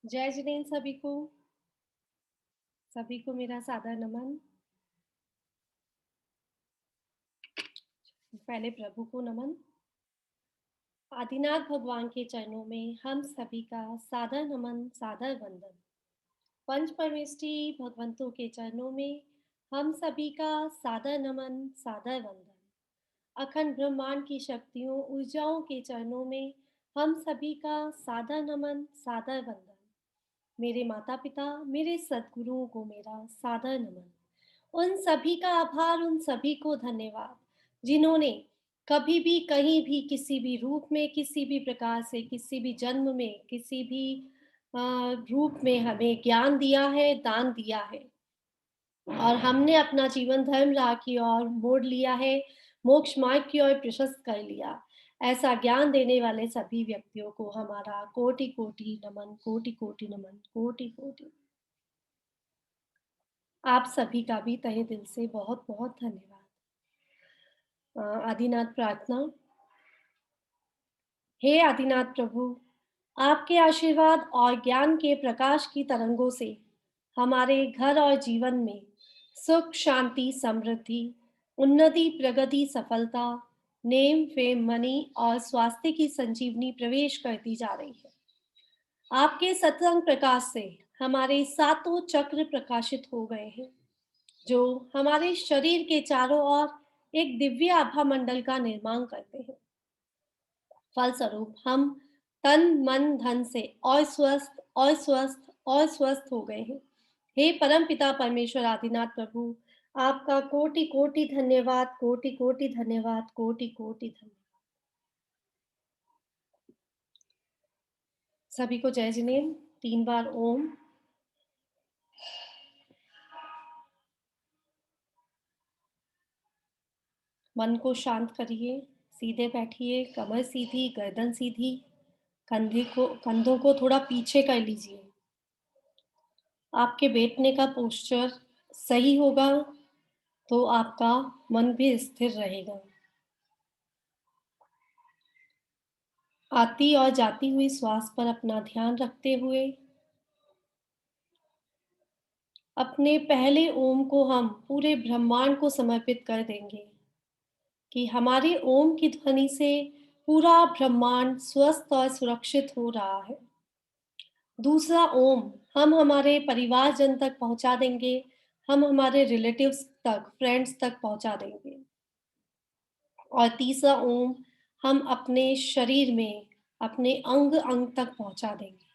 जय जिनेन्द्र सभी को मेरा सादर नमन। पहले प्रभु को नमन। आदिनाथ भगवान के चरणों में हम सभी का सादर नमन, सादर वंदन। पंच परमेष्टि भगवंतों के चरणों में हम सभी का सादर नमन, सादर वंदन। अखंड ब्रह्मांड की शक्तियों, ऊर्जाओं के चरणों में हम सभी का सादर नमन, सादर वंदन। मेरे माता पिता, मेरे सद्गुरुओं को मेरा सादर नमन। उन सभी का आभार, उन सभी को धन्यवाद जिन्होंने कभी भी, कहीं भी, किसी भी रूप में, किसी भी प्रकार से, किसी भी जन्म में, किसी भी रूप में हमें ज्ञान दिया है, दान दिया है और हमने अपना जीवन धर्म राह की ओर मोड़ लिया है, मोक्ष मार्ग की ओर प्रशस्त कर लिया। ऐसा ज्ञान देने वाले सभी व्यक्तियों को हमारा कोटि कोटि नमन, कोटि कोटि नमन, कोटि कोटि। आप सभी का भी तहे दिल से बहुत बहुत धन्यवाद। आदिनाथ प्रार्थना। हे आदिनाथ प्रभु, आपके आशीर्वाद और ज्ञान के प्रकाश की तरंगों से हमारे घर और जीवन में सुख, शांति, समृद्धि, उन्नति, प्रगति, सफलता, नेम, फेम, मनी और स्वास्थ्य की संजीवनी प्रवेश करती जा रही है। आपके सत्संग प्रकाश से हमारे सातों चक्र प्रकाशित हो गए हैं, जो हमारे शरीर के चारों ओर एक दिव्य आभा मंडल का निर्माण करते हैं। फलस्वरूप हम तन, मन, धन से और स्वस्थ और स्वस्थ और स्वस्थ हो गए हैं। हे परम पिता परमेश्वर आदिनाथ प्रभु, आपका कोटि कोटि धन्यवाद, कोटि कोटि धन्यवाद, कोटि कोटि धन्यवाद। सभी को जय जिनेन्द्र। 3 बार ओम। मन को शांत करिए, सीधे बैठिए, कमर सीधी, गर्दन सीधी, कंधों को थोड़ा पीछे कर लीजिए। आपके बैठने का पोस्चर सही होगा तो आपका मन भी स्थिर रहेगा। आती और जाती हुई श्वास पर अपना ध्यान रखते हुए अपने पहले ओम को हम पूरे ब्रह्मांड को समर्पित कर देंगे कि हमारी ओम की ध्वनि से पूरा ब्रह्मांड स्वस्थ और सुरक्षित हो रहा है। दूसरा ओम हम हमारे परिवारजन तक पहुंचा देंगे, हम हमारे रिलेटिव्स तक, फ्रेंड्स तक पहुंचा देंगे। और तीसरा ओम हम अपने शरीर में, अपने अंग अंग तक पहुंचा देंगे।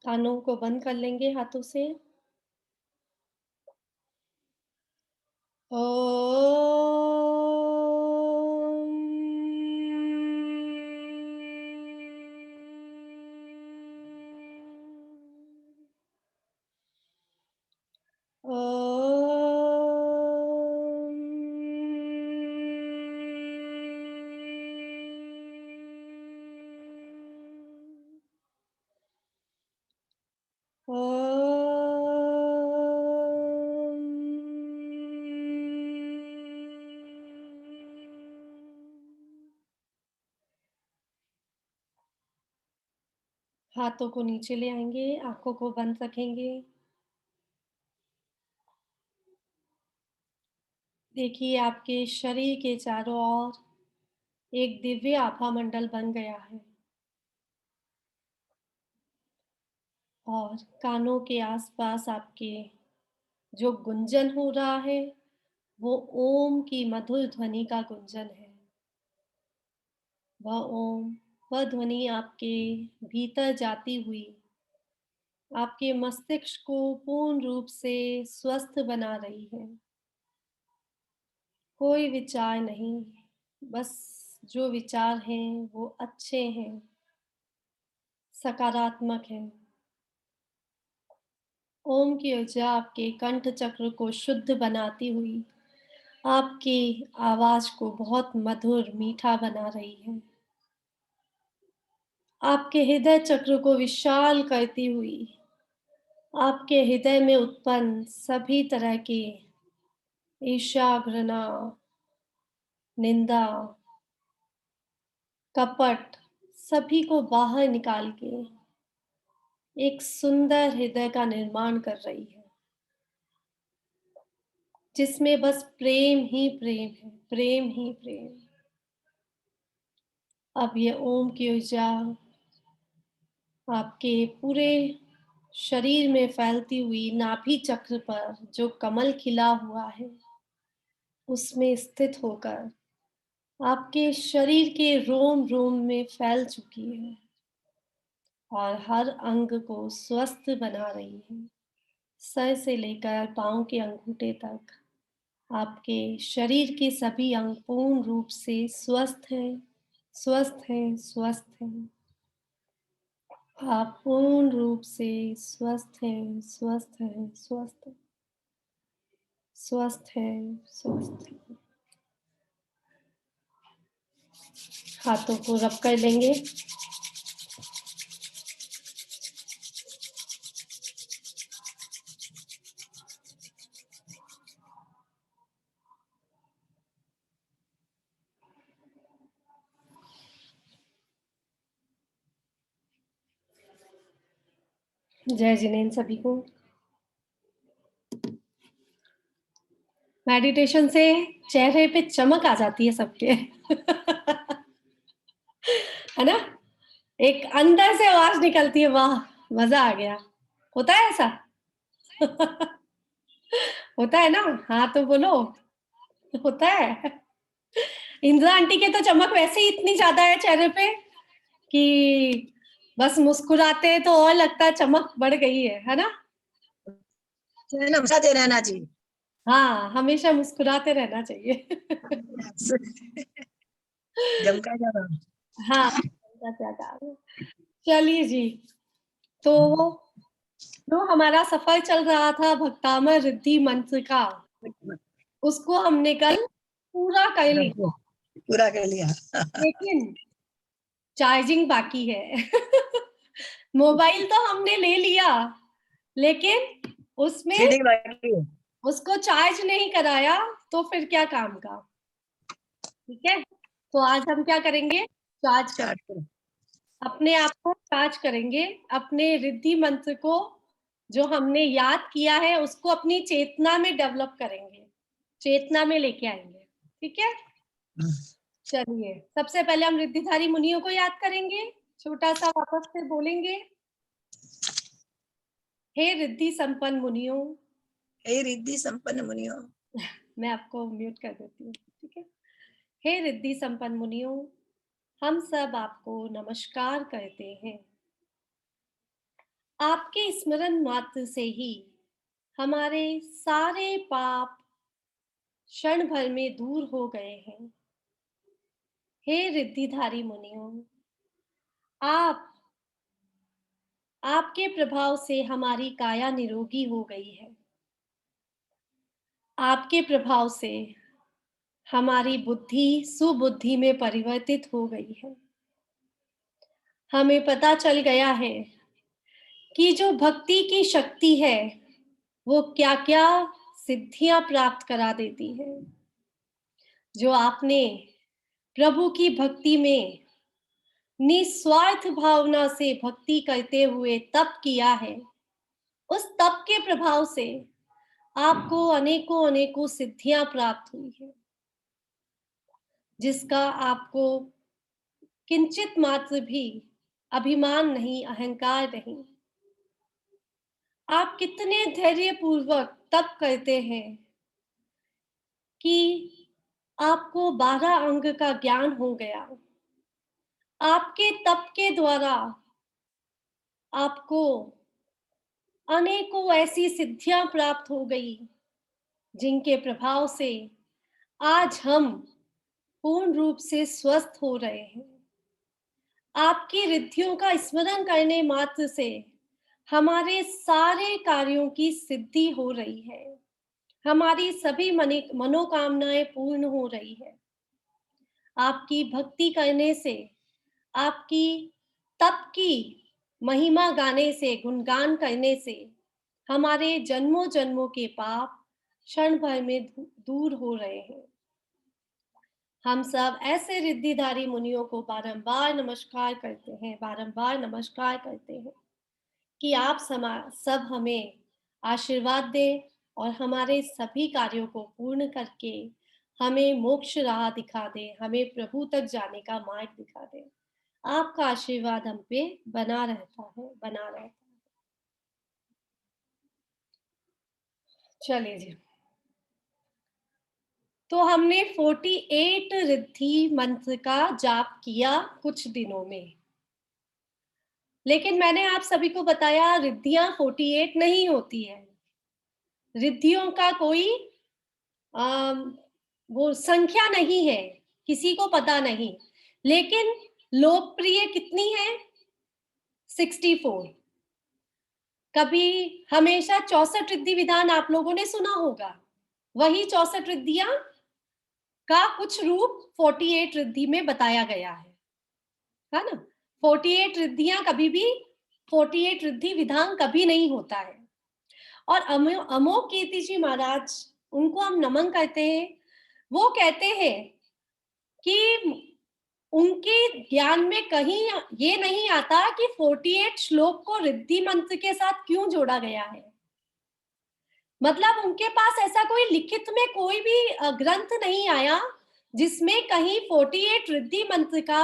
कानों को बंद कर लेंगे हाथों से। हाथों को नीचे ले आएंगे, आंखों को बंद रखेंगे। देखिए आपके शरीर के चारों ओर एक दिव्य आभा मंडल बन गया है और कानों के आसपास आपके जो गुंजन हो रहा है वो ओम की मधुर ध्वनि का गुंजन है। वह ओम, वह ध्वनि आपके भीतर जाती हुई आपके मस्तिष्क को पूर्ण रूप से स्वस्थ बना रही है। कोई विचार नहीं, बस जो विचार हैं वो अच्छे हैं, सकारात्मक हैं। ओम की ऊर्जा आपके कंठ चक्र को शुद्ध बनाती हुई आपकी आवाज को बहुत मधुर, मीठा बना रही है। आपके हृदय चक्र को विशाल करती हुई आपके हृदय में उत्पन्न सभी तरह की ईर्ष्या, घृणा, निंदा, कपट सभी को बाहर निकाल के एक सुंदर हृदय का निर्माण कर रही है, जिसमें बस प्रेम ही प्रेम है, प्रेम ही प्रेम। अब ये ओम की ऊर्जा आपके पूरे शरीर में फैलती हुई नाभि चक्र पर जो कमल खिला हुआ है, उसमें स्थित होकर आपके शरीर के रोम-रोम में फैल चुकी है और हर अंग को स्वस्थ बना रही है। सर से लेकर पाँव के अंगूठे तक आपके शरीर के सभी अंग पूर्ण रूप से स्वस्थ हैं, स्वस्थ हैं, स्वस्थ हैं। आप पूर्ण रूप से स्वस्थ हैं, स्वस्थ हैं, स्वस्थ हैं, स्वस्थ हैं, स्वस्थ हैं। हाथों को रब कर लेंगे। जय जिनेंद्र सभी को। मेडिटेशन से चेहरे पे चमक आ जाती है सबके। है ना? एक अंदर से आवाज निकलती है, वाह मजा आ गया। होता है ऐसा? होता है ना? हाँ तो बोलो। होता है। इंदिरा आंटी के तो चमक वैसे ही इतनी ज्यादा है चेहरे पे कि बस मुस्कुराते हैं तो और लगता है चमक बढ़ गई है ना? मुस्कुराते रहना चाहिए। हाँ, हमेशा मुस्कुराते रहना चाहिए। जमका जाना। हाँ, क्या काम है। चलिए जी, तो जो हमारा सफर चल रहा था भक्तामर रिद्धि मंत्र का, उसको हमने कल पूरा कर लिया। पूरा कर लिया। लेकिन चार्जिंग बाकी है। मोबाइल तो हमने ले लिया, लेकिन उसमें फीडिंग बाकी है। उसको चार्ज नहीं कराया, तो फिर क्या काम का। ठीक है, तो आज हम क्या करेंगे? चार्ज करेंगे, अपने आप को चार्ज करेंगे, अपने रिद्धि मंत्र को जो हमने याद किया है उसको अपनी चेतना में डेवलप करेंगे, चेतना में लेके आएंगे। ठीक है, चलिए सबसे पहले हम रिद्धिधारी मुनियों को याद करेंगे। छोटा सा वापस से बोलेंगे, हे रिद्धि संपन्न मुनियों। हे रिद्धि संपन्न मुनियों। मैं आपको म्यूट कर देती हूँ। ठीक है, हे रिद्धि संपन्न मुनियों, हम सब आपको नमस्कार करते हैं। आपके स्मरण मात्र से ही हमारे सारे पाप क्षण भर में दूर हो गए हैं। हे रिद्धिधारी मुनियों, आप आपके प्रभाव से हमारी काया निरोगी हो गई है। आपके प्रभाव से हमारी बुद्धि सुबुद्धि में परिवर्तित हो गई है। हमें पता चल गया है कि जो भक्ति की शक्ति है वो क्या-क्या सिद्धियां प्राप्त करा देती है। जो आपने प्रभु की भक्ति में निस्वार्थ भावना से भक्ति करते हुए तप किया है, उस तप के प्रभाव से आपको अनेकों अनेकों सिद्धियां प्राप्त हुई है, जिसका आपको किंचित मात्र भी अभिमान नहीं, अहंकार नहीं। आप कितने धैर्य पूर्वक तप करते हैं कि आपको 12 अंग का ज्ञान हो गया। आपके तप के द्वारा आपको अनेकों ऐसी सिद्धियां प्राप्त हो गई जिनके प्रभाव से आज हम पूर्ण रूप से स्वस्थ हो रहे हैं। आपकी रिद्धियों का स्मरण करने मात्र से हमारे सारे कार्यों की सिद्धि हो रही है। हमारी सभी मनोकामनाएं पूर्ण हो रही है। आपकी भक्ति करने से, आपकी तप की महिमा गाने से, गुणगान करने से हमारे जन्मों जन्मों के पाप क्षण भर में दूर हो रहे हैं। हम सब ऐसे रिद्धिधारी मुनियों को बारंबार नमस्कार करते हैं, बारंबार नमस्कार करते हैं कि आप सब हमें आशीर्वाद दें और हमारे सभी कार्यों को पूर्ण करके हमें मोक्ष राह दिखा दें, हमें प्रभु तक जाने का मार्ग दिखा दें। आपका आशीर्वाद हम पे बना रहता है, बना रहता है। चलिए जी। तो हमने 48 रिद्धि मंत्र का जाप किया कुछ दिनों में। लेकिन मैंने आप सभी को बताया रिद्धियां 48 नहीं होती है। रिद्धियों का कोई वो संख्या नहीं है, किसी को पता नहीं। लेकिन लोकप्रिय कितनी है? 64। कभी हमेशा 64 रिद्धि विधान आप लोगों ने सुना होगा। वही 64 रिद्धियां का कुछ रूप 48 रिद्धि में बताया गया है ना? 48 रिद्धियां कभी भी 48 रिद्धि विधान कभी नहीं होता है। और अमोघ कीर्ति जी महाराज, उनको हम नमन करते हैं। वो कहते हैं कि उनके ज्ञान में कहीं ये नहीं आता कि 48 श्लोक को रिद्धि मंत्र के साथ क्यों जोड़ा गया है। मतलब उनके पास ऐसा कोई लिखित में कोई भी ग्रंथ नहीं आया जिसमें कहीं 48 रिद्धि मंत्र का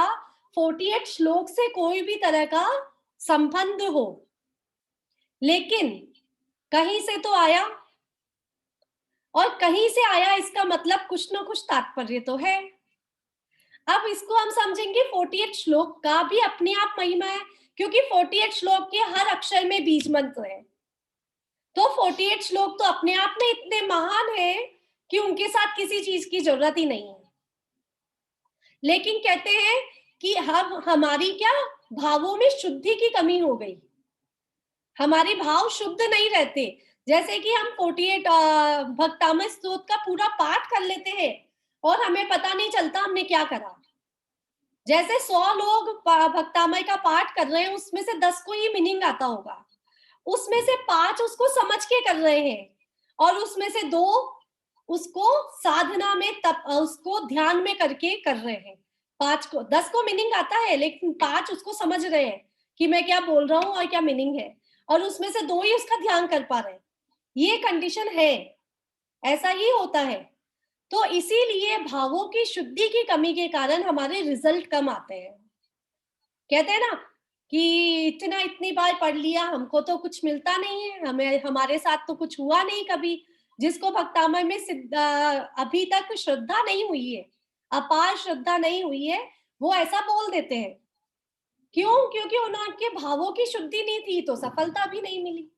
48 श्लोक से कोई भी तरह का संबंध हो। लेकिन कहीं से तो आया, और कहीं से आया इसका मतलब कुछ ना कुछ तात्पर्य तो है। अब इसको हम समझेंगे 48 श्लोक का भी अपने आप महिमा है, क्योंकि 48 श्लोक के हर अक्षर में बीज मंत्र है। तो 48 श्लोक तो अपने आप में इतने महान है कि उनके साथ किसी चीज की जरूरत ही नहीं है। लेकिन कहते हैं कि हम हमारी क्या भावों में शुद्धि की कमी हो गई, हमारे भाव शुद्ध नहीं रहते। जैसे कि हम 48 भक्तामय स्तोत्र का पूरा पाठ कर लेते हैं और हमें पता नहीं चलता हमने क्या करा। जैसे 100 लोग भक्तामय का पाठ कर रहे हैं, उसमें से 10 को ही मीनिंग आता होगा, उसमें से 5 उसको समझ के कर रहे हैं और उसमें से 2 उसको साधना में तप उसको ध्यान में करके कर रहे हैं। 5 को 10 को मीनिंग आता है, लेकिन 5 उसको समझ रहे हैं कि मैं क्या बोल रहा हूँ और क्या मीनिंग है, और उसमें से 2 ही उसका ध्यान कर पा रहे हैं। ये कंडीशन है, ऐसा ही होता है। तो इसीलिए भावों की शुद्धि की कमी के कारण हमारे रिजल्ट कम आते हैं। कहते हैं ना कि इतनी बार पढ़ लिया, हमको तो कुछ मिलता नहीं है, हमें हमारे साथ तो कुछ हुआ नहीं कभी। जिसको भक्तामय में अभी तक श्रद्धा नहीं हुई है, अपार श्रद्धा नहीं हुई है, वो ऐसा बोल देते हैं। क्यों? क्योंकि उनके भावों की शुद्धि नहीं थी, तो सफलता भी नहीं मिली।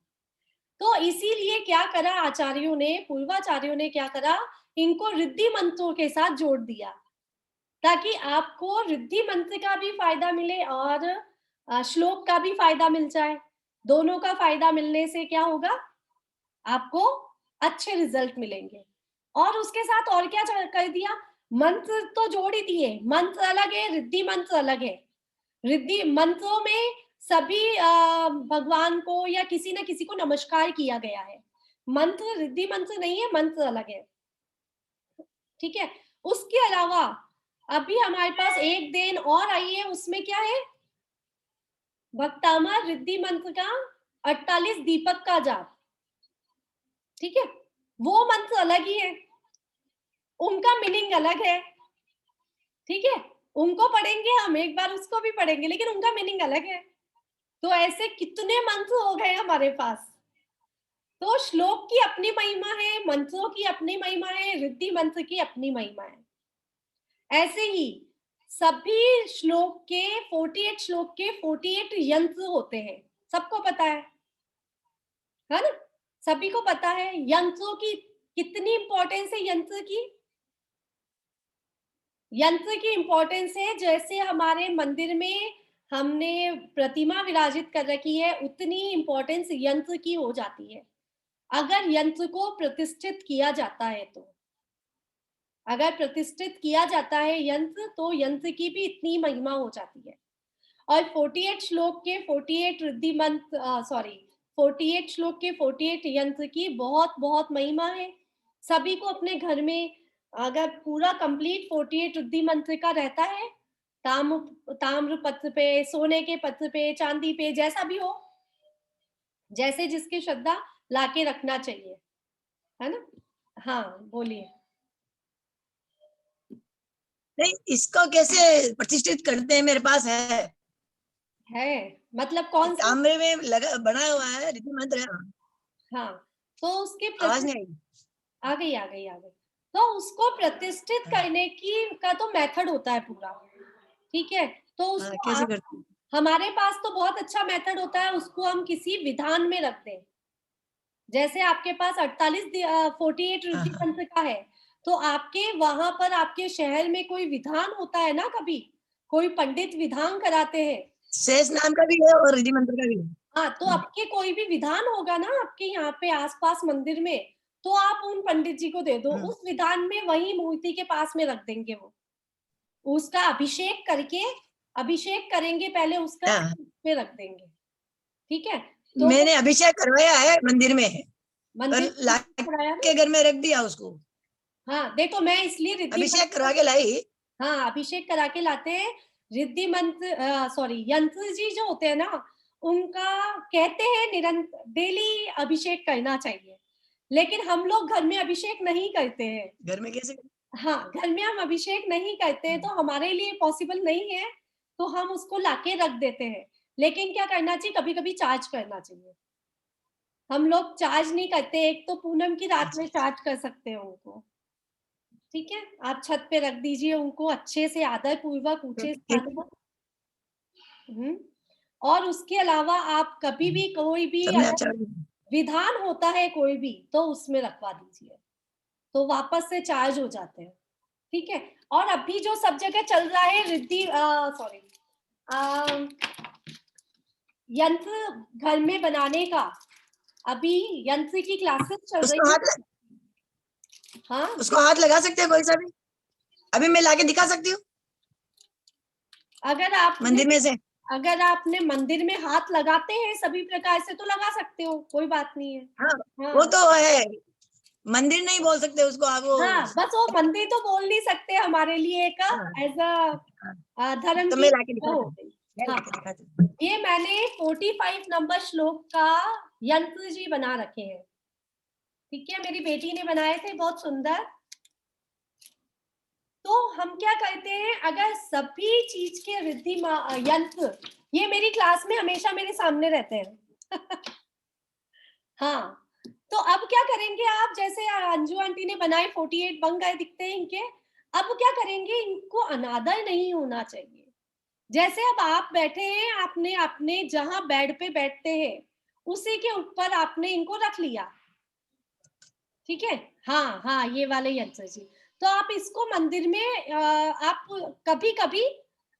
तो इसीलिए क्या करा आचार्यों ने, पूर्वाचार्यों ने क्या करा, इनको रिद्धि मंत्रों के साथ जोड़ दिया, ताकि आपको रिद्धि मंत्र का भी फायदा मिले और श्लोक का भी फायदा मिल जाए। दोनों का फायदा मिलने से क्या होगा, आपको अच्छे रिजल्ट मिलेंगे। और उसके साथ और क्या कर दिया, मंत्र तो जोड़ ही दिए। मंत्र अलग है, रिद्धि मंत्र अलग है। रिद्धि मंत्रों में सभी भगवान को या किसी न किसी को नमस्कार किया गया है। मंत्र रिद्धि मंत्र नहीं है, मंत्र अलग है। ठीक है। उसके अलावा अभी हमारे पास एक दिन और आई है, उसमें क्या है, भक्तामय रिद्धि मंत्र का 48 दीपक का जाप। ठीक है, वो मंत्र अलग ही है, उनका मीनिंग अलग है। ठीक है, उनको पढ़ेंगे हम, एक बार उसको भी पढ़ेंगे, लेकिन उनका मीनिंग अलग है। तो ऐसे कितने मंत्र हो गए हमारे पास। तो श्लोक की अपनी महिमा है, मंत्रों की अपनी महिमा है, रिद्धि मंत्र की अपनी महिमा है। ऐसे ही सभी श्लोक के 48 श्लोक के 48 यंत्र होते हैं, सबको पता है। है ना? सभी को पता है यंत्रों की कितनी इंपॉर्टेंस है। यंत्र की इंपॉर्टेंस है, जैसे हमारे मंदिर में हमने प्रतिमा विराजित कर रखी है, उतनी इंपॉर्टेंस यंत्र की हो जाती है अगर यंत्र को प्रतिष्ठित किया जाता है तो। अगर प्रतिष्ठित किया जाता है यंत्र, तो यंत्र की भी इतनी महिमा हो जाती है। और 48 श्लोक के 48 रिद्धि मंत्र, सॉरी 48 श्लोक के 48 यंत्र की बहुत बहुत महिमा है। सभी को अपने घर में अगर पूरा कंप्लीट 48 रिद्धि मंत्र का रहता है, ताम्र पत्र पे, सोने के पत्र पे, चांदी पे, जैसा भी हो, जैसे जिसकी श्रद्धा, लाके रखना चाहिए, है ना? हाँ, बोलिए। नहीं, इसको कैसे प्रतिष्ठित करते हैं? मेरे पास है मतलब कौन सा? तांबे में लगा बना हुआ है रिद्धि मंत्र। हाँ, तो उसके आवाज प्रति नहीं आई। आ गई, आ गई, आ गई। तो उसको प्रतिष्ठित हाँ, करने की का तो मेथड होता है पूरा, ठीक है? तो हाँ, उसको कैसे आप, करते हैं? हमारे पास तो बहुत अच्छा मेथड होता है, उसको हम किसी विधान में रख दें। जैसे आपके पास 48 हाँ, रिद्धि हाँ, मंत्र का है, तो आपके वहां पर आपके शहर में कोई विधान होता है ना, कभी कोई पंडित विधान कराते हैं। शेष नाम का भी है और रिद्धि मंत्र का भी है। हाँ, तो आपके कोई भी विधान होगा ना आपके यहाँ पे आसपास मंदिर में, तो आप उन पंडित जी को दे दो, हम्म, उस विधान में वही मूर्ति के पास में रख देंगे वो। उसका अभिषेक करके, अभिषेक करेंगे पहले उसका, हाँ, पे रख देंगे, ठीक है? तो वो मैंने अभिषेक करवाया है मंदिर में, पर मंदिर ला में कराया ना। के घर में रख दिया उसको। हाँ, देखो मैं इसलिए रिद्धि अभिषेक मंत्र, करवा के लाई। हाँ, अभिषेक करा के लाते हैं। रिद्धि मंत्र, सॉरी यंत्र जी जो होते हैं ना, उनका कहते हैं निरंतर डेली अभिषेक करना चाहिए, लेकिन हम लोग घर में अभिषेक नहीं करते हैं। घर में कैसे? हाँ, घर में हम अभिषेक नहीं करते हैं, तो हमारे लिए पॉसिबल नहीं है, तो हम उसको लाके रख देते हैं। लेकिन क्या करना चाहिए, कभी-कभी चार्ज करना चाहिए। हम लोग चार्ज नहीं करते, एक तो पूनम की रात अच्छा, में चार्ज कर सकते हैं उनको, ठीक है? आप छत पे रख दीजिए उनको अच्छे से आदर पूर्वक ऊँचे स्थान ठीक है। पर। हुँ। और उसके अलावा आप कभी भी कोई भी सबने अगर अच्छा। विधान होता है कोई भी, तो उसमें रखवा दीजिए, तो वापस से चार्ज हो जाते हैं, ठीक है? और अभी जो सब जगह चल रहा है सॉरी अ, यंत्र घर में बनाने का, अभी यंत्र की क्लासेस चल उसको रही हाथ है। हाँ, उसको हाथ लगा सकते हैं कोई सा भी? अभी मैं लाके दिखा सकती हूँ अगर आपने मंदिर में से? अगर आपने मंदिर में हाथ लगाते हैं सभी प्रकार से, तो लगा सकते हो, कोई बात नहीं है। हाँ, वो हाँ, तो है। मंदिर नहीं बोल सकते उसको आप, वो। हाँ, बस वो मंदिर तो बोल नहीं सकते, हमारे लिए एक हाँ, एज़ हाँ, धर्म तो की मैं लाके वो दिखाती हो हूँ। गई। मैं हाँ, लाके दिखाती हूँ। ये मैंने 45 नंबर श्लोक का यंत्र जी बना रखे हैं, ठीक है? मेरी बेटी ने बनाए थे, बहुत सुंदर। तो हम क्या करते हैं, अगर सभी चीज के यंत्र, ये मेरी क्लास में हमेशा मेरे सामने रहते हैं। हाँ, तो अब क्या करेंगे आप, जैसे अंजू आंटी ने बनाए 48 बन गए दिखते हैं इनके। अब क्या करेंगे, इनको अनादर नहीं होना चाहिए। जैसे अब आप बैठे हैं, आपने अपने जहां बेड पे बैठते हैं, उसी के ऊपर आपने इनको रख लिया, ठीक है? हाँ, हाँ, ये वाले यंत्र जी। तो आप इसको मंदिर में आप कभी-कभी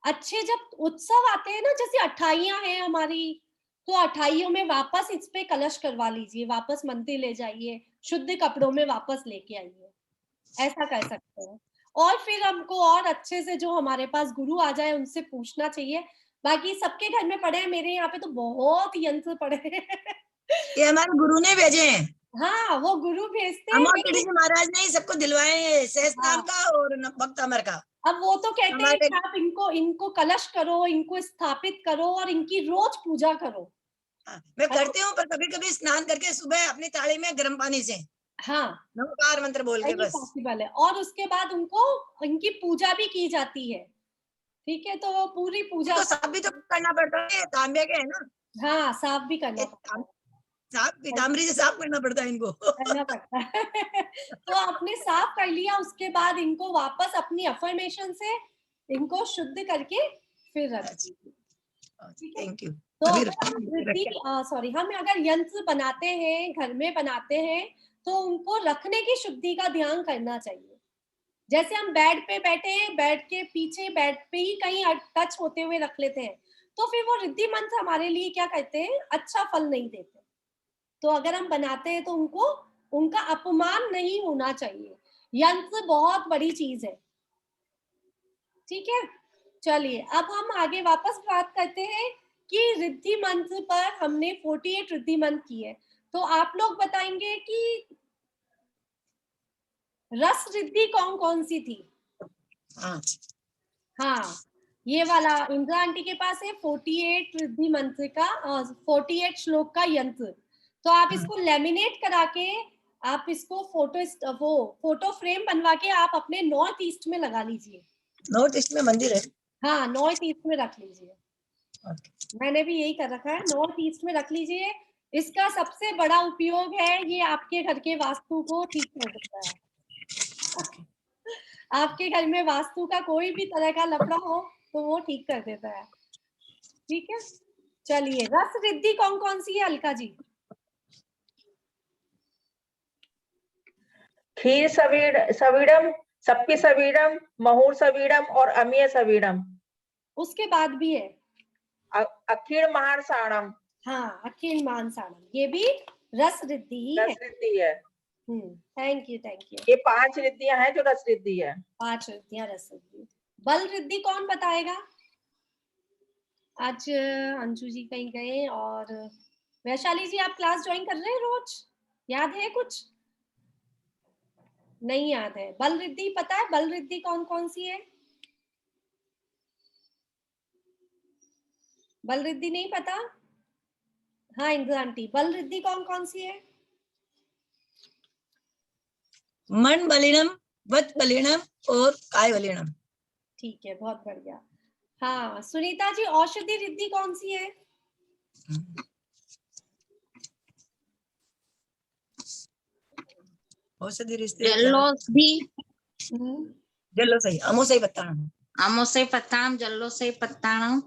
अच्छे जब उत्सव आते हैं ना, जैसे अठाइयाँ हैं हमारी, तो अठाइयों में वापस इस पे कलश करवा लीजिए, वापस मंदिर ले जाइए, शुद्ध कपड़ों में वापस लेके आइए, ऐसा कर सकते हैं। और फिर हमको और अच्छे से जो हमारे पास गुरु आ जाए, उनसे पूछना चाहिए। बाकी सबके घर में पड़े हैं, मेरे यहाँ पे तो बहुत यंत्र पड़े हैं। ये हमारे गुरु ने भेजे हैं। हाँ, वो गुरु भेजते हैं, अमोल लेकिन कृष्ण महाराज ने ही सबको दिलवाए हैं, शेष नाम हाँ, का और भक्त अमर का। अब वो तो कहते हैं हमारे। कि आप इनको इनको कलश करो, इनको स्थापित करो और इनकी रोज पूजा करो। हाँ, मैं है ना? करती हूँ, पर कभी कभी स्नान करके सुबह अपनी थाली में गर्म पानी से हाँ, नमकार मंत्र बोल के वही बस। पॉसिबल है, और उसके बाद उनको इनकी पूजा भी की जाती है, ठीक है? तो वो पूरी पूजा इनको का, साफ भी तो करना पड़ता है, तांबे के है ना। हाँ, साफ भी ये करना पड़ता है, साफ पीताम्बरी से साफ करना पड़ता है इनको। करना पड़ता है। तो आपने साफ कर लिया, उसके बाद इनको वापस अपनी अफर्मेशन से इनको शुद्ध करके फिर रख अच्छा, दीजिए, ठीक है? Thank you. तो अगर हम रिद्धि सॉरी हम अगर यंत्र बनाते हैं, घर में बनाते हैं, तो उनको रखने की शुद्धि का ध्यान करना चाहिए। जैसे हम बेड पे बैठे हैं, बेड के पीछे बेड पे ही कहीं टच होते हुए रख लेते हैं, तो फिर वो रिद्धि मंत्र हमारे लिए क्या कहते हैं, अच्छा फल नहीं देते। तो अगर हम बनाते हैं तो उनको उनका अपमान नहीं होना चाहिए। यंत्र बहुत बड़ी चीज है, ठीक है। चलिए अब हम आगे वापस बात करते हैं कि रिद्धि मंत्र पर हमने 48 रिद्धि मंत्र की है। तो आप लोग बताएंगे कि रस रिद्धि कौन कौन सी थी? हाँ, ये वाला इंदिरा आंटी के पास है 48 रिद्धि मंत्र का 48 श्लोक का यंत्र। तो आप इसको लेमिनेट करा के आप इसको फोटो फ्रेम बनवा के आप अपने नॉर्थ ईस्ट में लगा लीजिए। नॉर्थ ईस्ट में मंदिर है? हाँ, नॉर्थ ईस्ट में रख लीजिए। मैंने भी यही कर रखा है, नॉर्थ ईस्ट में रख लीजिए। इसका सबसे बड़ा उपयोग है, ये आपके घर के वास्तु को ठीक कर देता है। आपके घर में वास्तु का कोई भी तरह का लफड़ा हो तो वो ठीक कर देता है, ठीक है। चलिए रस रिद्धि कौन कौन सी है अलका जी? खीर सवीड़म, सप्पी सवीड़म, महूर सवीड़म और अमीय सवीड़म। उसके बाद भी है अखीर महारसाणम। हाँ, अखिल मानसाणम, ये भी रस रिद्धि ही है। रस रिद्धि है। Thank you thank you. ये 5 रिद्धियां हैं जो रस रिद्धि है। 5 रिद्धियां रस रिद्धि। बल रिद्धि कौन बताएगा? आज अंशु जी कहीं गए, और वैशाली जी आप क्लास ज्वाइन कर रहे हैं रोज? याद है कुछ? नहीं याद है। बल रिद्धि पता है? बल रिद्धि कौन कौन सी है? बल रिद्धि नहीं पता? हाँ इंदिरा आंटी, बल रिद्धि कौन कौन सी है? मन बलिनम, वत बलिनम और काय बलिनम। ठीक है, बहुत बढ़िया। हाँ सुनीता जी, औषधि रिद्धि कौन सी है? औषधि रिश्ते जल्लोसई अमोसई पत्ताणम, अमोसई पत्ताणम, जल्लोसई पत्ताणम,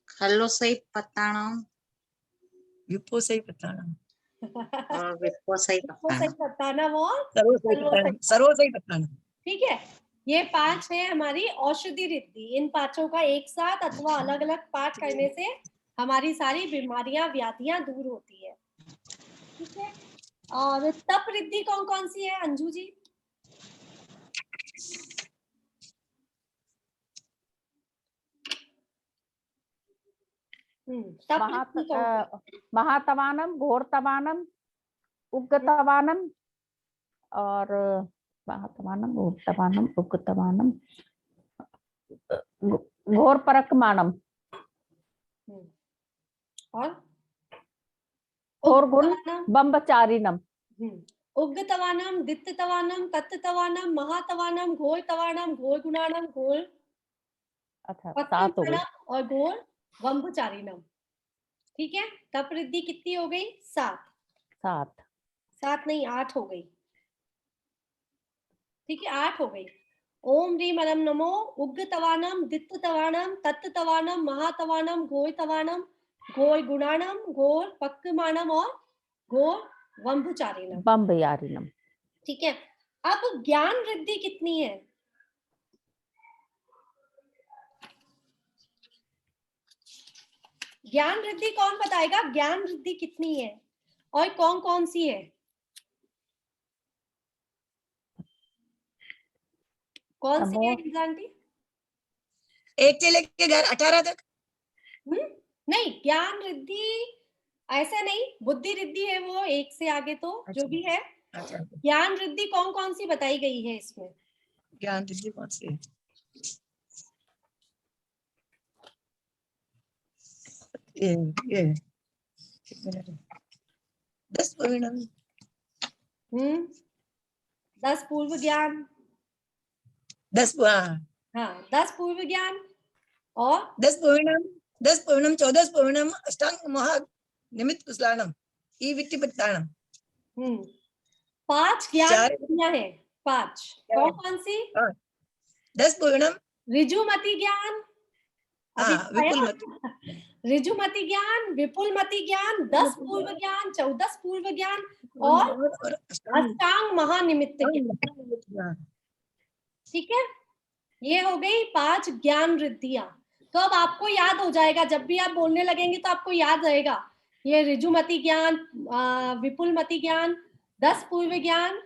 खल्लोसई पत्ताणम विपोसई पत्ताणम और विप्पोसई पत्ताणम, पत्तानम और सर्वोसई पत्ताणम। ठीक है, ये 5 है हमारी औषधि रिद्धि। इन 5 का एक साथ अथवा अलग अलग पाठ करने से हमारी सारी बीमारियां व्याधियां दूर होती है, ठीक है। और तप रिद्धि कौन कौन सी है अंजू जी? महातवानम, घोरतवानम, उग्गतवानम और महातवानम, घोरतवानम, उग्गतवानम, घोर परकमानम और बम्बचारिणम। उग्गतवानम, दित्ततवानम, तत्ततवानम, महातवानम, घोरतवानम, घोर गुणानम, घोर और घोर वम्बचारिणम, ठीक है। तप रिद्धि कितनी हो गई? 7 नहीं 8 हो गई, ठीक है 8 हो गई। ओम ह्रीम अलम नमो उग्गतवानम, दित्ततवानम, तत्ततवानम, महातवानम, घोरतवानम, घोर गुणानम, घोर पक्कमानम और घोर वम्बचारिणम, ठीक है। अब ज्ञान रिद्धि कितनी है? ज्ञान रिद्धि कौन बताएगा? ज्ञान रिद्धि कितनी है और कौन कौन सी है? कौन सी है आंटी? 1 से लेके 18 तक। नहीं, ज्ञान रिद्धि ऐसा नहीं, बुद्धि रिद्धि है वो 1 से आगे, तो जो भी है। ज्ञान रिद्धि कौन कौन सी बताई गई है इसमें? ज्ञान रिद्धि कौन सी है? ये 10 परिणाम। 10 पूर्व ज्ञान, 10 हाँ 10 पूर्व ज्ञान और 10 परिणाम, 14 परिणाम अष्टांग महा निमित्त कुशलानम ई वित्ति पत्ताणम। 5 ज्ञान रिद्धियां हैं, 5 कौन कौन सी? 10 परिणाम, ऋजुमति ज्ञान, अभी हाँ, तो आया। विपुलमति। ऋजुमति ज्ञान, विपुलमति ज्ञान, 10 पूर्व ज्ञान, 14 पूर्व ज्ञान और अष्टांग महानिमित्त ज्ञान। ठीक है, ये हो गई 5 ज्ञान रिद्धियां। तो अब आपको याद हो जाएगा, जब भी आप बोलने लगेंगे तो आपको याद रहेगा ये ऋजुमति ज्ञान, विपुलमति ज्ञान, 10 पूर्व ज्ञान,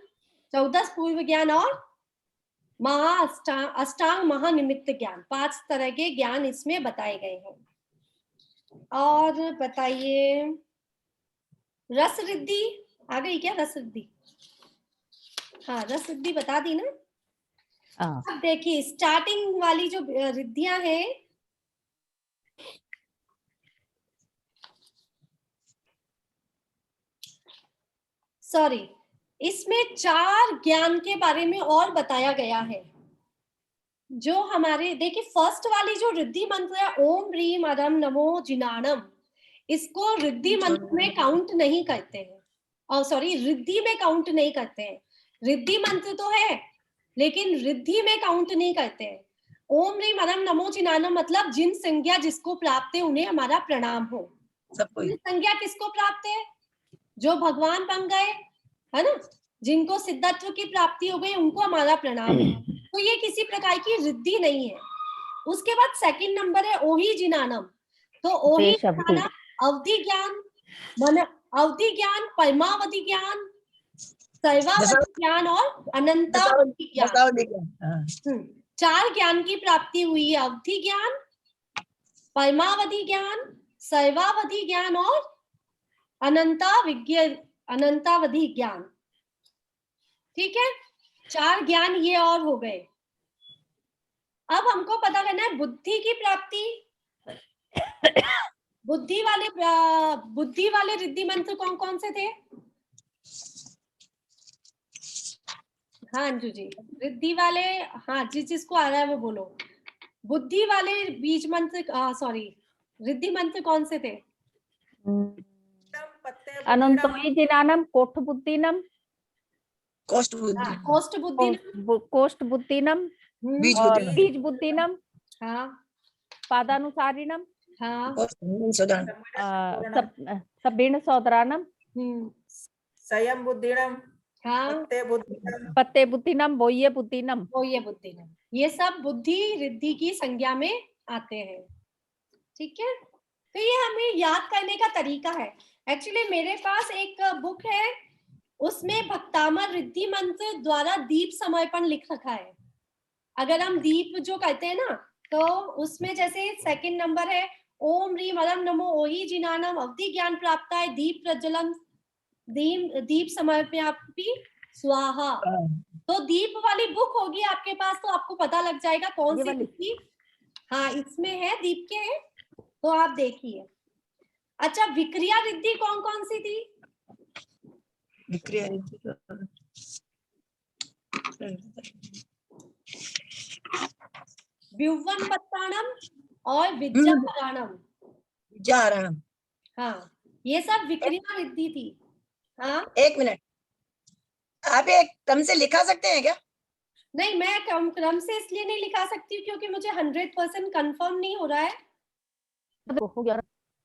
14 पूर्व ज्ञान और अष्टांग महानिमित्त ज्ञान। 5 तरह के ज्ञान इसमें बताए गए हैं। और बताइए, रस रिद्धि आ गई क्या? रस रिद्धि, हाँ रस रिद्धि बता दी ना। हाँ। अब देखिए स्टार्टिंग वाली जो रिद्धियां हैं, सॉरी, इसमें 4 ज्ञान के बारे में और बताया गया है। जो हमारे देखिए फर्स्ट वाली जो रिद्धि मंत्र है, ओम ह्रीम अरम नमो जिनाणम, इसको रिद्धि मंत्र में काउंट नहीं करते हैं, और सॉरी रिद्धि में काउंट नहीं करते हैं। रिद्धि मंत्र तो है लेकिन रिद्धि में काउंट नहीं करते हैं। ओम ह्रीम अरम नमो जिनाणम मतलब जिन संज्ञा जिसको प्राप्त है उन्हें हमारा प्रणाम हो। सबको जिन संज्ञा किसको प्राप्त है? जो भगवान बन गए, है ना, जिनको सिद्धत्व की प्राप्ति हो गई उनको हमारा प्रणाम। तो ये किसी प्रकार की रिद्धि नहीं है। उसके बाद सेकंड नंबर है ओही जिनानम। तो ओही जिनानम अवधि ज्ञान, मन अवधि ज्ञान, परमावधि ज्ञान, सर्वावधि ज्ञान और अनंतावधि ज्ञान। 4 ज्ञान की प्राप्ति हुई है, अवधि ज्ञान, परमावधि ज्ञान, सर्वावधि ज्ञान और अनंतावधि ज्ञान। ठीक है, 4 ज्ञान ये और हो गए। अब हमको पता करना है बुद्धि की प्राप्ति। बुद्धि वाले रिद्धि मंत्र कौन कौन से थे? हाँ अंजू जी, रिद्धि वाले, हाँ जिसको आ रहा है वो बोलो। बुद्धि वाले बीज मंत्र, सॉरी रिद्धि मंत्र कौन से थे? अनंतोई जिनानम, कोष्ठ बुद्धिनम, कोष्ठ बुद्धि, कोष्ठ बुद्धिनम, बीज और बुद्धिनम, बीज बुद्धिनम, हाँ पादानुसारिणम, हाँ, सबिण सौदरानम, संयम बुद्धिनम, हाँ, पत्ते बुद्धिनम, बोये बुद्धिनम, बोये बुद्धिनम, ये सब बुद्धि रिद्धि की संज्ञा में आते हैं। ठीक है, तो ये हमें याद करने का तरीका है। एक्चुअली मेरे पास एक बुक है, उसमें भक्तामर रिद्धि मंत्र द्वारा दीप समर्पण लिख रखा है। अगर हम दीप जो कहते हैं ना, तो उसमें जैसे सेकंड नंबर है ओम ह्रीम अरम नमो ओही जिनानम अवधि ज्ञान प्राप्त है दीप प्रज्वलम दीप समर्पयामि स्वाहा। तो दीप वाली बुक होगी आपके पास, तो आपको पता लग जाएगा कौन सी रिद्धि, हाँ इसमें है दीप के है, तो आप देखिए। अच्छा, विक्रिया रिद्धि कौन कौन सी थी? विक्रिया रिद्धि व्युवन पत्ताणम और विज्जाहरणम। विज्जाहरणम, हाँ ये सब विक्रिया रिद्धि थी। हाँ 1 मिनट, आप एक क्रम से लिखा सकते हैं क्या? नहीं, मैं क्रम से इसलिए नहीं लिखा सकती क्योंकि मुझे 100% कंफर्म नहीं हो रहा है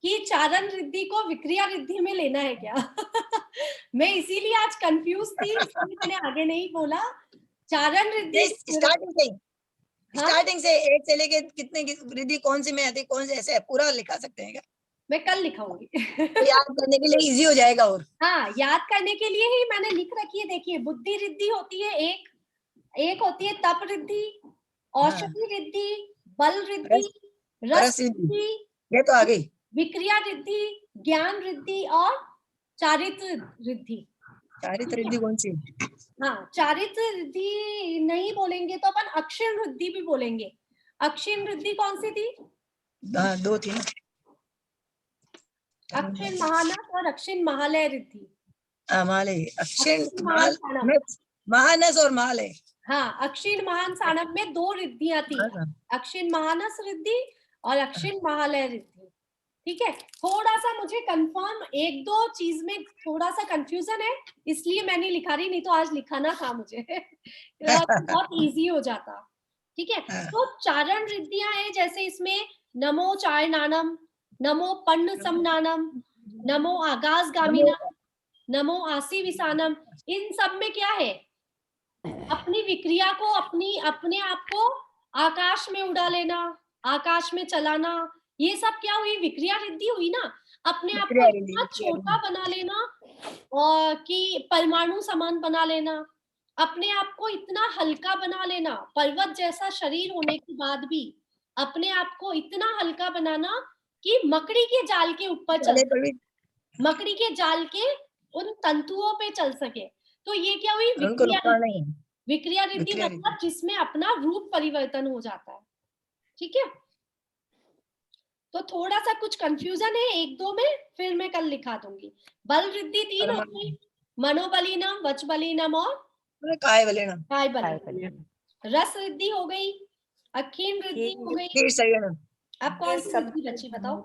कि चारण रिद्धि को विक्रिया रिद्धि में लेना है क्या। मैं इसीलिए आज कंफ्यूज थी, इसलिए मैंने आगे नहीं बोला। चारण रिद्धि स्टार्टिंग से 1 से लेके कितने की रिद्धि कौन सी में आती, कौन से, ऐसे पूरा लिखा सकते हैं क्या? मैं कल लिखाऊंगी। याद करने के लिए इजी हो जाएगा। और हाँ, याद करने के लिए ही मैंने लिख रखी है। देखिए बुद्धि रिद्धि होती है एक होती है तप रिद्धि, औषधि रिद्धि, बल रिद्धि, रस रिद्धि, ये तो आ गई, विक्रिया रिद्धि, ज्ञान रिद्धि और चारित्र रिद्धि। चारित्र रिद्धि कौन सी? हाँ, चारित्र रिद्धि नहीं बोलेंगे तो अपन अक्षिण रिद्धि भी बोलेंगे। अक्षिण रिद्धि कौन सी थी? 2 थी ना, अक्षिण महानस और अक्षिण महालय रिद्धि। महालय, अक्षिण महानस और महालय। हाँ, अक्षिण महान सानव में 2 रिद्धियां थी, अक्षिण महानस रिद्धि और अक्षिण महालय रिद्धि। ठीक है, थोड़ा सा मुझे कंफर्म 1-2 चीज में थोड़ा सा कंफ्यूजन है, इसलिए मैंने लिखा रही, नहीं तो आज लिखाना था मुझे। बहुत इजी हो जाता। ठीक है, तो चारण रिद्धियां हैं, जैसे इसमें नमो चारणानम, नमो पन्न समनानम, नमो आगासगामिनम, नमो आसी विसानम। इन सब में क्या है? अपनी विक्रिया को, अपने आप को आकाश में उड़ा लेना, आकाश में चलाना, ये सब क्या हुई? विक्रिया रिद्धि हुई ना। अपने आप को इतना छोटा बना लेना और कि परमाणु समान बना लेना, अपने आप को इतना हल्का बना लेना, पर्वत जैसा शरीर होने के बाद भी अपने आप को इतना हल्का बनाना कि मकड़ी के जाल के ऊपर चल, मकड़ी के जाल के उन तंतुओं पे चल सके। तो ये क्या हुई? विक्रिया रिद्धि, मतलब जिसमें अपना रूप परिवर्तन हो जाता है। ठीक है, तो थोड़ा सा कुछ कंफ्यूजन है एक दो में, फिर मैं कल लिखा दूंगी। बल रिद्धि 3 हो गई, मनोबलीनम, वचबलीनम और काय बलीनम। रस रिद्धि हो गई, अक्षीण रिद्धि हो गई। अब कौन सी रिद्धि बची बताओ?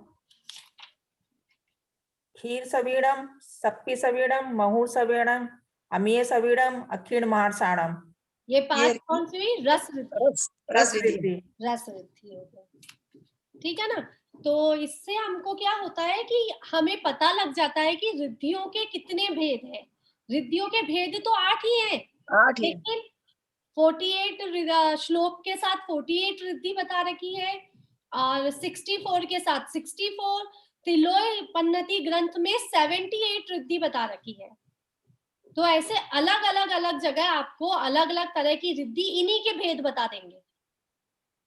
खीर सवीड़म, सप्पी सवीड़म, महूर सवीड़म, अमीय सवीड़म, अक्षीण मारसाणम। ये 5 कौन सी हुई? रस रिद्धि। रस रिद्धि हो गई। ठीक है ना। तो इससे हमको क्या होता है कि हमें पता लग जाता है कि रिद्धियों के कितने भेद हैं। रिद्धियों के भेद तो 8 ही हैं, लेकिन 48 श्लोक के साथ 48 रिद्धि बता रखी है, और 64 के साथ 64, तिलोय पन्नति ग्रंथ में 78 रिद्धि बता रखी है। तो ऐसे अलग अलग जगह आपको अलग अलग तरह की रिद्धि इन्हीं के भेद बता देंगे।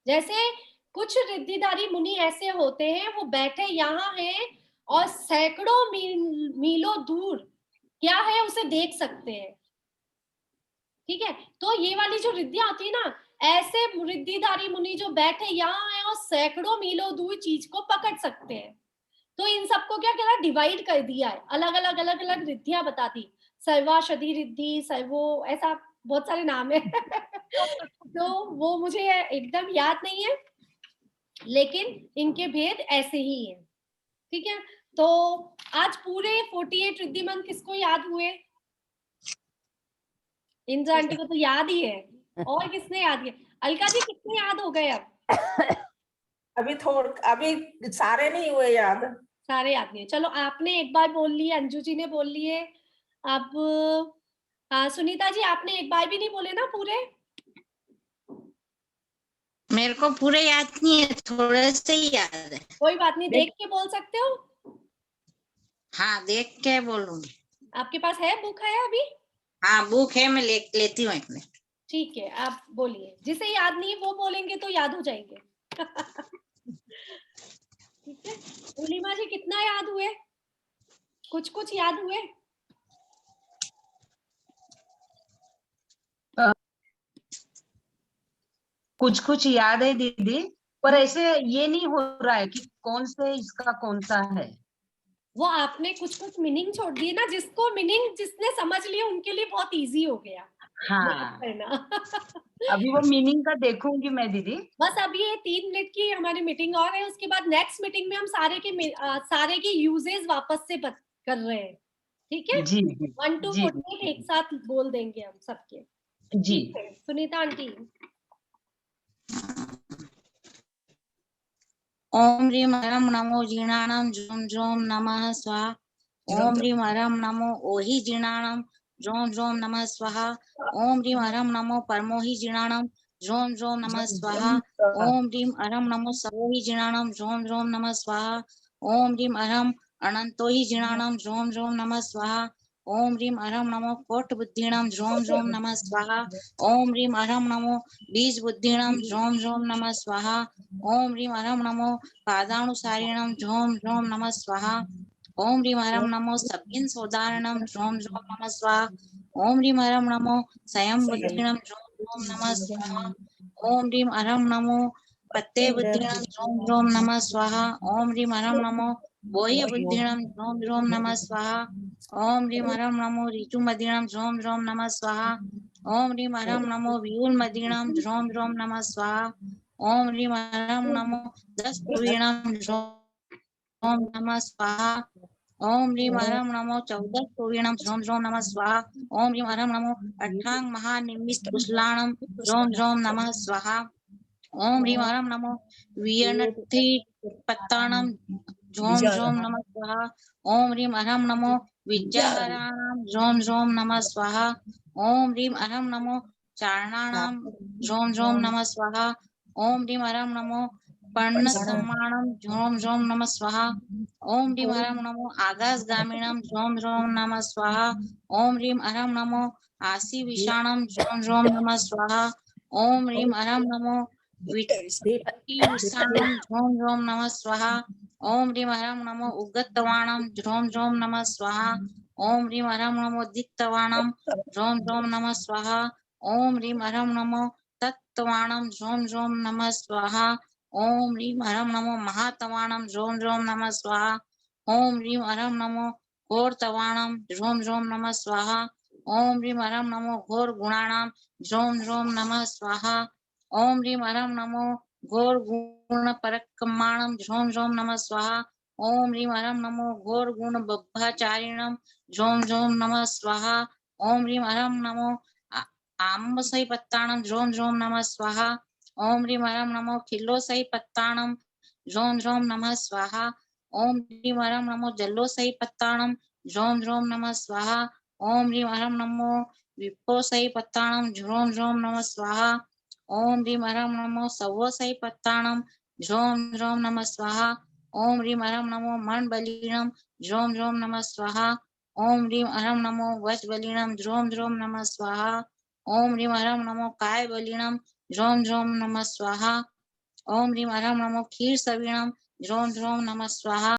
जैसे कुछ रिद्धिधारी मुनि ऐसे होते हैं, वो बैठे यहाँ हैं और सैकड़ों मीलों दूर क्या है उसे देख सकते हैं। ठीक है, तो ये वाली जो रिद्धियां होती है ना, ऐसे रिद्धिधारी मुनि जो बैठे यहाँ हैं और सैकड़ों मीलों दूर चीज को पकड़ सकते हैं। तो इन सबको क्या करा? डिवाइड कर दिया है, अलग अलग रिद्धियां बता दी। सर्वाशधि रिद्धि, सर्वो, ऐसा बहुत सारे नाम है तो वो मुझे एकदम याद नहीं है, लेकिन इनके भेद ऐसे ही हैं। ठीक है, तो आज पूरे 48 रिद्धि मंत्र किसको याद हुए? इंद्रा आंटी को तो याद ही है, और किसने याद किया? अलका जी कितने याद हो गए? अब अभी सारे नहीं हुए याद, सारे याद नहीं। चलो, आपने एक बार बोल लिए, अंजू जी ने बोल लिए, अब सुनीता जी आपने एक बार भी नहीं बोले ना पूरे। मेरे को पूरे याद नहीं है, थोड़े से ही याद है। कोई बात नहीं, देख के बोल सकते हो। हाँ, देख के बोलूंगी। आपके पास है बुक है अभी? हाँ, बुक है, मैं लेती हूँ एक मिनट। ठीक है, आप बोलिए। जिसे याद नहीं वो बोलेंगे तो याद हो जाएंगे ठीक है, उलिमा जी कितना याद हुए? कुछ याद हुए? कुछ याद है दीदी, पर ऐसे ये नहीं हो रहा है कि कौन से इसका कौन सा है। वो आपने कुछ मीनिंग छोड़ दिए ना, जिसको मीनिंग जिसने समझ लिया उनके लिए बहुत इजी हो गया। हाँ अभी वो मीनिंग का देखूंगी मैं दीदी। बस अभी ये 3 मिनट की हमारी मीटिंग और है, उसके बाद नेक्स्ट मीटिंग में हम सारे के यूजेस वापस से कर रहे हैं। ठीक है, जी 1 to 48 एक साथ बोल देंगे हम सबके। जी। सुनीता आंटी। ओम ह्रीम हरम नमो जीर्णाणम ज्रोम ज्रोम नमः स्वाहा। ओम ह्रीम हरम नमो ओहि जीर्णाणम ज्रोम ज्रोम नमः स्वाहा। ओम ह्रीम हरम नमो परमोहि जीर्णाणम ज्रोम ज्रोम नमः स्वाहा। ओम ह्रीम हरम नमो सवोहि जीर्णाणम ज्रोम ज्रोम नमः स्वाहा। ओम ह्रीम हरम अनंतोहि जीर्णाणम ज्रोम ज्रोम नमः स्वाहा। ओम ह्रीम हरम नमो कोट बुद्धिणम ज्रोम ज्रोम नमः स्वाहा। ओम ह्रीम हरम नमो बीज बुद्धिणम ज्रोम ज्रोम नमः स्वाहा। ओम ह्रीम हरम नमो पादानुसारिणम ज्रोम ज्रोम नमः स्वाहा। ओम ह्रीम हरम नमो सभ्यन सोदारणम ज्रोम ज्रोम नमः स्वाहा। ओम ह्रीम हरम नमो स्वयं बुद्धिणम ज्रोम ज्रोम नमः स्वाहा। ओम ह्रीम हरम नमो पत्ते बुद्धिणम ज्रोम ज्रोम नमः स्वाहा। ओम ह्रीम हरम नमो बोह्य बुद्धिणम ज्रोम ज्रोम नमः स्वाहा। ओम ह्रीम हरम नमो ऋचु मदिणम ज्रोम ज्रोम नमः स्वाहा। ओम ह्रीम हरम नमो व्यूल मदिणम ज्रोम ज्रोम नमः स्वाहा। ओम ह्रीम हरम नमो 10 प्रवीणम ज्रोम नमः स्वाहा। ओम ह्रीम हरम नमो 14 प्रवीणम ज्रोम ज्रोम नमः स्वाहा। ओम ह्रीम हरम नमो अट्ठांग महानिमित कुशलाणम ज्रोम ज्रोम नमः स्वाहा। ओम ह्रीम हरम नमो वियनथि पत्ताणं झों झों नमः स्वाहा ओम ह्रीं अहं नमो विद्याहराणां झों झों नमः स्वाहा ओम ह्रीं अहं नमो चारणानां झों झों नमः स्वाहा ओम ह्रीं अहं नमो पर्णसम्माणं झों झों नमः स्वाहा ओम ह्रीं अहं नमो आकाशगामिनं झों झों नमः स्वाहा ओम ह्रीं अहं नमो आशीविषाणं झों झों नमः स्वाहा ओम ह्रीं अहं नमो विषाणं झों झों नमः स्वाहा ओम ह्रीं अहं नमो उगतवाणं झों झों नमः स्वाहा ओम ह्रीं अहं नमो दिक्तवाणं झों झों नमः स्वाहा ओम ह्रीं अहं नमो तत्तवाणं झों झों नमः स्वाहा ओम ह्रीं अहं नमो महातवाणं झों झों नमः स्वाहा ओम ह्रीं अहं नमो घोरतवाणं झों झों नमः स्वाहा ओम ह्रीं अहं नमो घोर गुणाणां झों झों नमः स्वाहा ओम ह्रीं अहं नमो घोर गुण परक्रमाणं झों झों नमः स्वाहा ओम ह्रीं अहं नमो घोर गुण बब्बाचारिणं झों झों नमः स्वाहा ओम ह्रीं अहं नमो आम्बसई पत्ताणं झों झों नमः स्वाहा ओम ह्रीं अहं नमो खिल्लोसई पत्ताणं झों झों नमः स्वाहा ओम ह्रीं अहं नमो जल्लोसई पत्ताणं झों झों नमः स्वाहा ओम ह्रीं अहं नमो विप्पोसई पत्ताणं झों झों नमः स्वाहा ओम ह्रीं अहं नमो सवोसई पत्ताणं झों झों नमः स्वाहा ओम ह्रीं अहं नमो मणबलिणं झों झों नमः स्वाहा ओम ह्रीं अहं नमो वज्बलिणं झों झों नमः स्वाहा ओम ह्रीं अहं नमो कायबलिणं झों झों नमः स्वाहा ओम ह्रीं अहं नमो क्षीरसविणं झों झों नमः स्वाहा